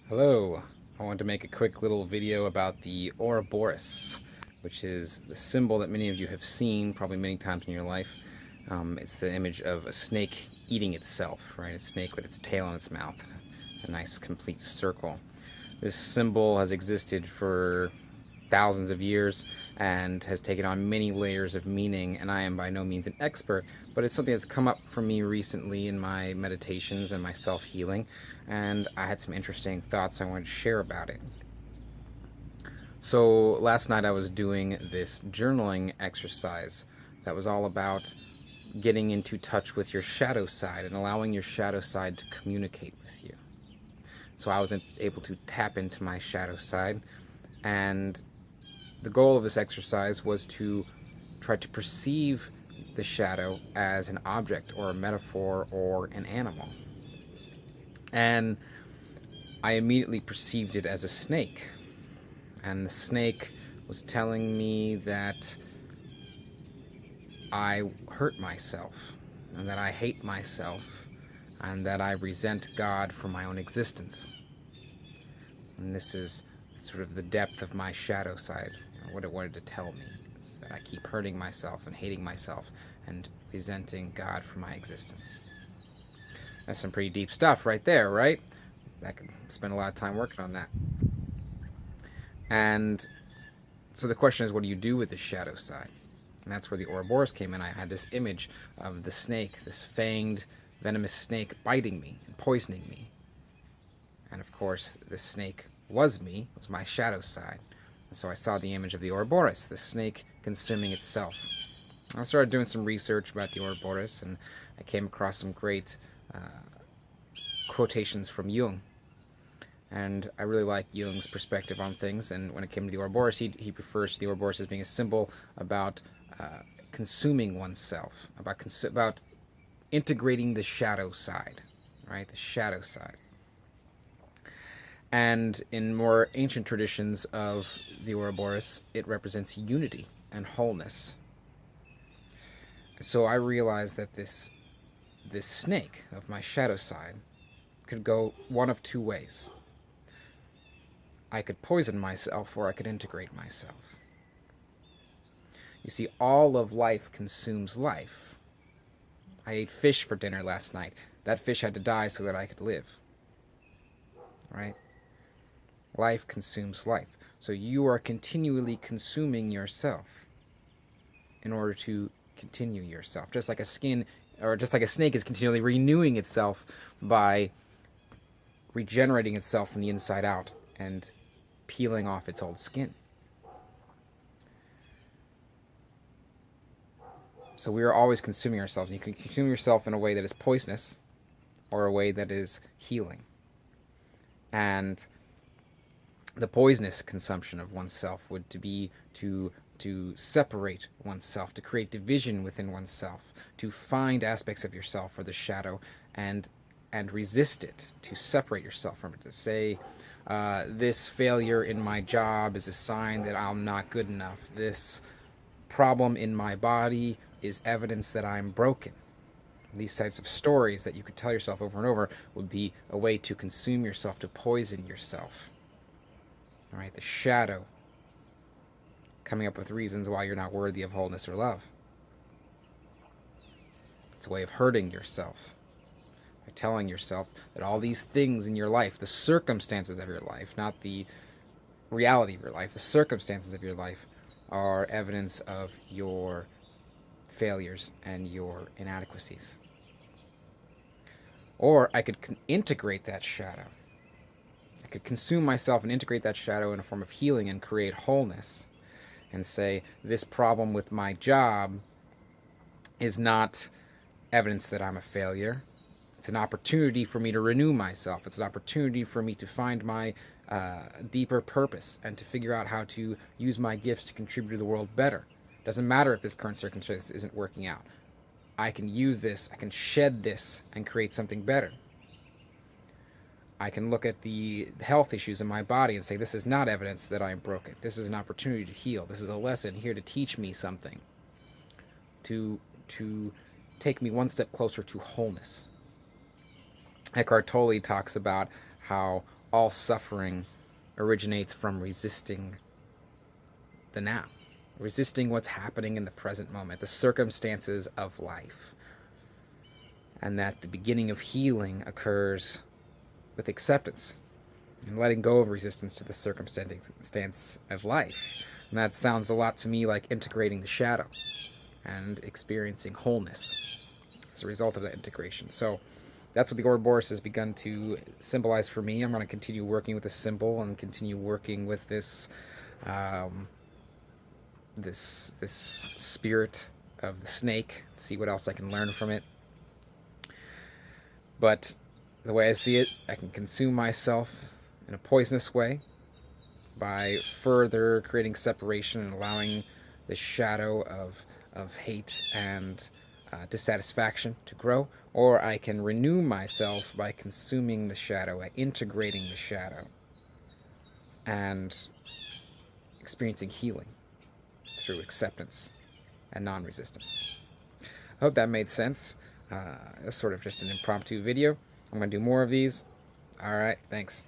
Hello, I wanted to make a quick little video about the Ouroboros, which is the symbol that many of you have seen probably many times in your life. It's the image of a snake eating itself, right? A snake with its tail in its mouth, a nice complete circle. This symbol has existed for thousands of years and has taken on many layers of meaning, and I am by no means an expert, but it's something that's come up for me recently in my meditations and my self-healing, and I had some interesting thoughts I wanted to share about it. So last night I was doing this journaling exercise that was all about getting into touch with your shadow side and allowing your shadow side to communicate with you. So I was able to tap into my shadow side, and the goal of this exercise was to try to perceive the shadow as an object or a metaphor or an animal. And I immediately perceived it as a snake. And the snake was telling me that I hurt myself, and that I hate myself, and that I resent God for my own existence. And this is sort of the depth of my shadow side, what it wanted to tell me, is that I keep hurting myself and hating myself and resenting God for my existence. That's some pretty deep stuff right there, right? I could spend a lot of time working on that. And so the question is, what do you do with the shadow side? And that's where the Ouroboros came in. I had this image of the snake, this fanged, venomous snake biting me and poisoning me. And of course, the snake was me, was my shadow side. And so I saw the image of the Ouroboros, the snake consuming itself. I started doing some research about the Ouroboros, and I came across some great quotations from Jung. And I really like Jung's perspective on things, and when it came to the Ouroboros, he prefers the Ouroboros as being a symbol about consuming oneself, about integrating the shadow side, right? The shadow side. And in more ancient traditions of the Ouroboros, it represents unity and wholeness. So I realized that this snake of my shadow side could go one of two ways. I could poison myself, or I could integrate myself. You see, all of life consumes life. I ate fish for dinner last night. That fish had to die so that I could live. Right? Life consumes life. So you are continually consuming yourself in order to continue yourself. Just like a snake is continually renewing itself by regenerating itself from the inside out and peeling off its old skin. So we are always consuming ourselves. You can consume yourself in a way that is poisonous or a way that is healing. And the poisonous consumption of oneself would be to separate oneself, to create division within oneself, to find aspects of yourself or the shadow and resist it, to separate yourself from it, to say, this failure in my job is a sign that I'm not good enough. This problem in my body is evidence that I'm broken. These types of stories that you could tell yourself over and over would be a way to consume yourself, to poison yourself. All right, the shadow, coming up with reasons why you're not worthy of wholeness or love. It's a way of hurting yourself by telling yourself that all these things in your life, the circumstances of your life, not the reality of your life, the circumstances of your life, are evidence of your failures and your inadequacies. Or I could integrate that shadow. I could consume myself and integrate that shadow in a form of healing and create wholeness and say, this problem with my job is not evidence that I'm a failure. It's an opportunity for me to renew myself. It's an opportunity for me to find my deeper purpose and to figure out how to use my gifts to contribute to the world better. It doesn't matter if this current circumstance isn't working out. I can use this, I can shed this and create something better. I can look at the health issues in my body and say, this is not evidence that I am broken. This is an opportunity to heal. This is a lesson here to teach me something, to take me one step closer to wholeness. Eckhart Tolle talks about how all suffering originates from resisting the now, resisting what's happening in the present moment, the circumstances of life. And that the beginning of healing occurs with acceptance and letting go of resistance to the circumstance of life. And that sounds a lot to me like integrating the shadow and experiencing wholeness as a result of that integration. So that's what the Ouroboros has begun to symbolize for me. I'm going to continue working with this symbol and continue working with this this spirit of the snake, see what else I can learn from it. But the way I see it, I can consume myself in a poisonous way by further creating separation and allowing the shadow of hate and dissatisfaction to grow, or I can renew myself by consuming the shadow, by integrating the shadow, and experiencing healing through acceptance and non-resistance. I hope that made sense. It's sort of just an impromptu video. I'm going to do more of these. Alright, thanks.